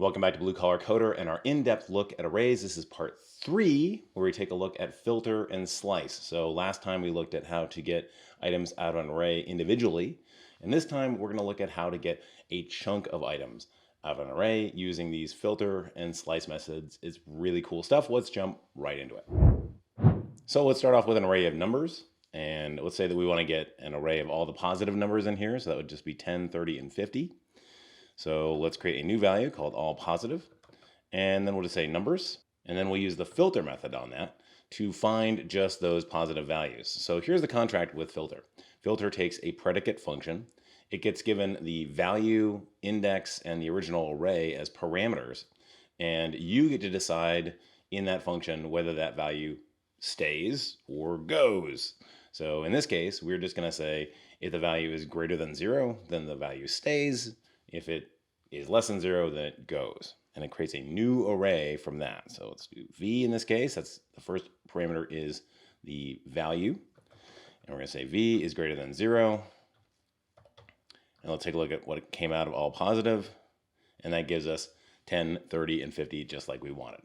Welcome back to Blue Collar Coder and our in-depth look at arrays. This is part 3, where we take a look at filter and slice. So last time we looked at how to get items out of an array individually, and this time we're going to look at how to get a chunk of items out of an array using these filter and slice methods. It's really cool stuff. Let's jump right into it. So let's start off with an array of numbers, and let's say that we want to get an array of all the positive numbers in here, so that would just be 10, 30, and 50. So let's create a new value called all positive, and then we'll just say numbers, and then we'll use the filter method on that to find just those positive values. So here's the contract with filter. Filter takes a predicate function. It gets given the value, index, and the original array as parameters, and you get to decide in that function whether that value stays or goes. So in this case, we're just going to say if the value is greater than 0, then the value stays. If it is less than 0, then it goes. And it creates a new array from that. So let's do v in this case. That's the first parameter is the value. And we're going to say v is greater than 0. And let's take a look at what came out of all positive. And that gives us 10, 30, and 50, just like we wanted.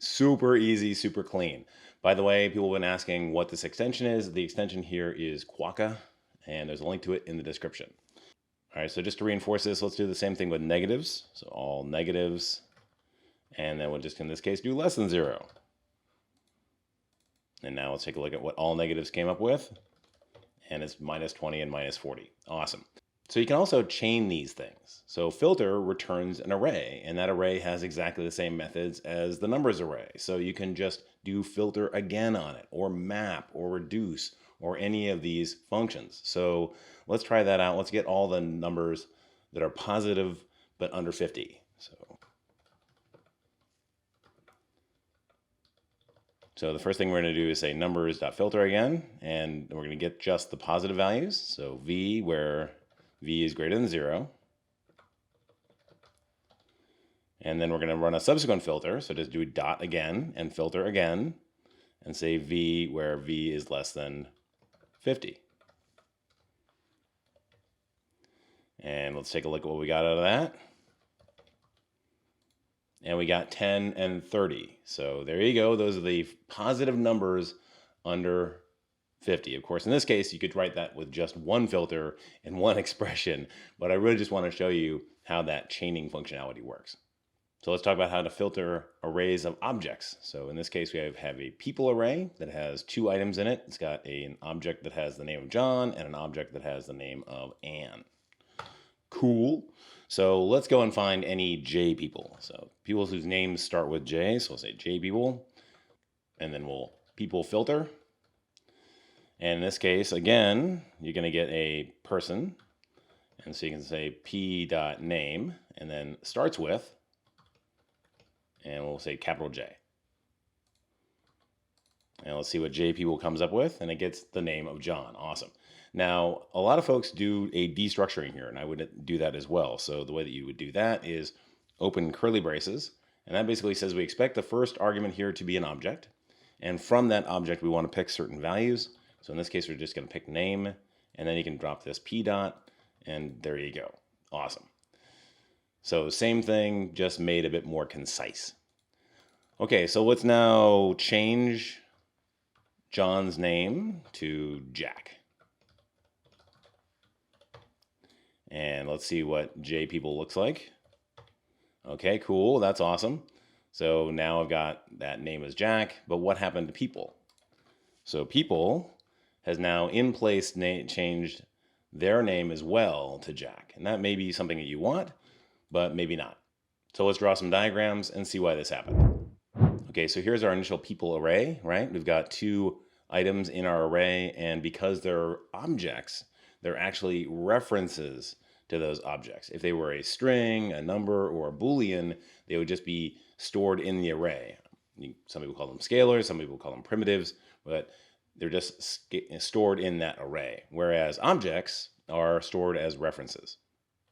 Super easy, super clean. By the way, people have been asking what this extension is. The extension here is Quokka, and there's a link to it in the description. All right, so just to reinforce this, let's do the same thing with negatives. So all negatives, and then we'll just, in this case, do less than 0. And now let's take a look at what all negatives came up with. And it's minus 20 and minus 40. Awesome. So you can also chain these things. So filter returns an array, and that array has exactly the same methods as the numbers array. So you can just do filter again on it, or map, or reduce, or any of these functions. So let's try that out. Let's get all the numbers that are positive but under 50. So the first thing we're going to do is say numbers.filter again, and we're going to get just the positive values. So v, where v is greater than 0. And then we're going to run a subsequent filter. So just do dot again and filter again and say v, where v is less than 50. And let's take a look at what we got out of that. And we got 10 and 30. So there you go. Those are the positive numbers under 50. Of course, in this case, you could write that with just one filter and one expression, but I really just want to show you how that chaining functionality works. So let's talk about how to filter arrays of objects. So in this case, we have a people array that has 2 items in it. It's got an object that has the name of John and an object that has the name of Anne. Cool. So let's go and find any J people. So people whose names start with J. So we'll say J people, and then we'll people filter. And in this case, again, you're going to get a person. And so you can say p.name, and then starts with, and we'll say capital J. And let's see what J people comes up with, and it gets the name of John. Awesome. Now, a lot of folks do a destructuring here, and I would do that as well. So the way that you would do that is open curly braces, and that basically says we expect the first argument here to be an object, and from that object we want to pick certain values. So in this case, we're just going to pick name, and then you can drop this p dot, and there you go. Awesome. So same thing, just made a bit more concise. Okay, so let's now change John's name to Jack. And let's see what J people looks like. Okay, cool, that's awesome. So now I've got that name as Jack, but what happened to people? So people has now in place changed their name as well to Jack. And that may be something that you want, but maybe not. So let's draw some diagrams and see why this happened. Okay, so here's our initial people array, right? We've got 2 items in our array, and because they're objects, they're actually references to those objects. If they were a string, a number, or a Boolean, they would just be stored in the array. Some people call them scalars, some people call them primitives, but they're just stored in that array, whereas objects are stored as references.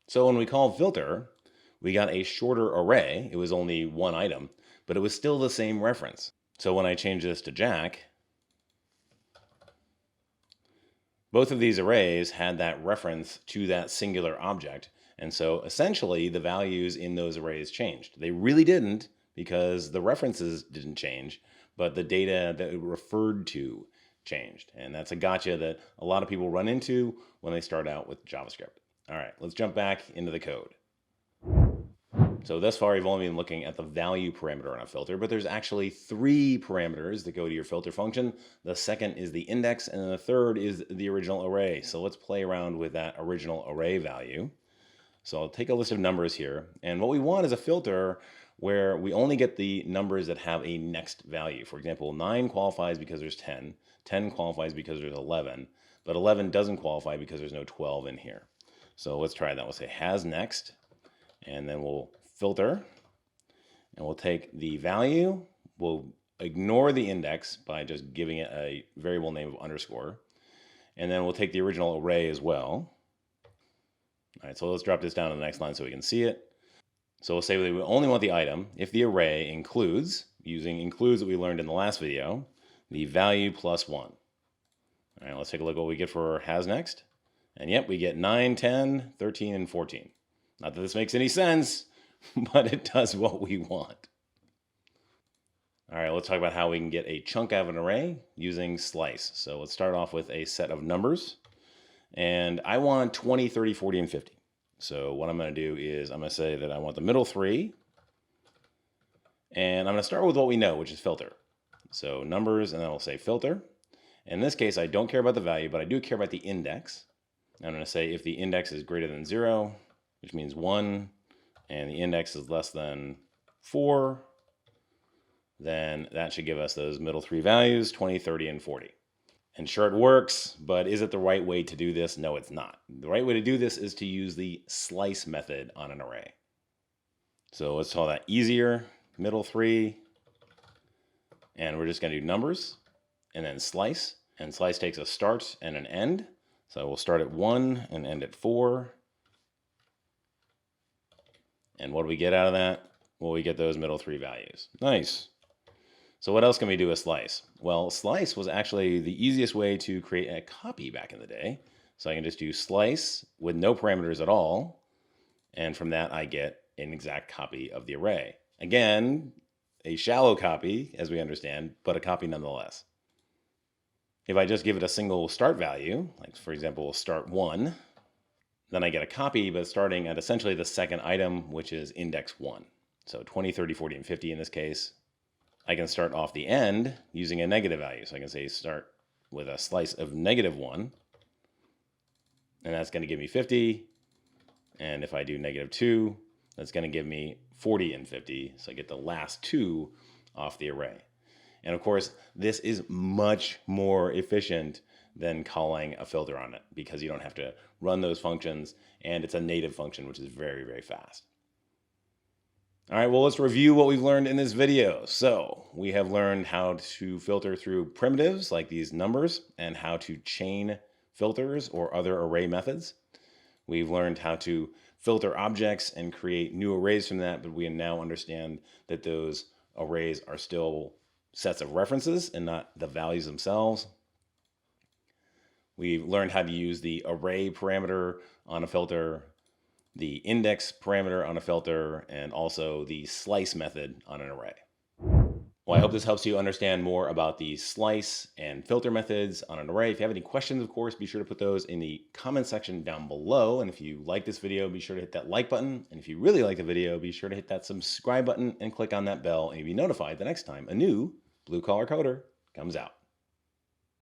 So when we call filter, we got a shorter array. It was only 1 item, but it was still the same reference. So when I change this to Jack, both of these arrays had that reference to that singular object, And so essentially the values in those arrays changed. They really didn't because the references didn't change, but the data that it referred to changed. And that's a gotcha that a lot of people run into when they start out with JavaScript. All right, let's jump back into the code. So thus far, you've only been looking at the value parameter on a filter, but there's actually 3 parameters that go to your filter function. The second is the index, and then the third is the original array. So let's play around with that original array value. So I'll take a list of numbers here, and what we want is a filter where we only get the numbers that have a next value. For example, 9 qualifies because there's 10, 10 qualifies because there's 11, but 11 doesn't qualify because there's no 12 in here. So let's try that. We'll say has next, and then we'll filter, and we'll take the value, we'll ignore the index by just giving it a variable name of underscore, and then we'll take the original array as well. All right, so let's drop this down to the next line so we can see it. So we'll say we only want the item if the array includes, using includes that we learned in the last video, the value plus 1. All right, let's take a look at what we get for has next. And yep, we get 9, 10, 13, and 14. Not that this makes any sense, but it does what we want. All right, let's talk about how we can get a chunk out of an array using slice. So let's start off with a set of numbers. And I want 20, 30, 40, and 50. So what I'm going to do is I'm going to say that I want the middle 3. And I'm going to start with what we know, which is filter. So numbers, and then I'll say filter. In this case, I don't care about the value, but I do care about the index. I'm going to say if the index is greater than 0, which means 1, and the index is less than 4, then that should give us those middle 3 values, 20, 30, and 40. And sure, it works, but is it the right way to do this? No, it's not. The right way to do this is to use the slice method on an array. So let's call that easier, middle 3, and we're just going to do numbers, and then slice. And slice takes a start and an end. So we'll start at 1 and end at 4. And what do we get out of that? Well, we get those middle 3 values. Nice. So what else can we do with slice? Well, slice was actually the easiest way to create a copy back in the day. So I can just do slice with no parameters at all. And from that, I get an exact copy of the array. Again, a shallow copy, as we understand, but a copy nonetheless. If I just give it a single start value, like for example, start 1, then I get a copy, but starting at essentially the second item, which is index 1. So 20, 30, 40, and 50 in this case. I can start off the end using a negative value. So I can say start with a slice of -1, and that's going to give me 50. And if I do -2, that's going to give me 40 and 50. So I get the last 2 off the array. And of course, this is much more efficient than calling a filter on it because you don't have to run those functions, and it's a native function, which is very, very fast. All right, well, let's review what we've learned in this video. So we have learned how to filter through primitives like these numbers and how to chain filters or other array methods. We've learned how to filter objects and create new arrays from that, but we now understand that those arrays are still sets of references and not the values themselves. We've learned how to use the array parameter on a filter, the index parameter on a filter, and also the slice method on an array. Well, I hope this helps you understand more about the slice and filter methods on an array. If you have any questions, of course, be sure to put those in the comment section down below. And if you like this video, be sure to hit that like button. And if you really like the video, be sure to hit that subscribe button and click on that bell, and you'll be notified the next time a new Blue Collar Coder comes out.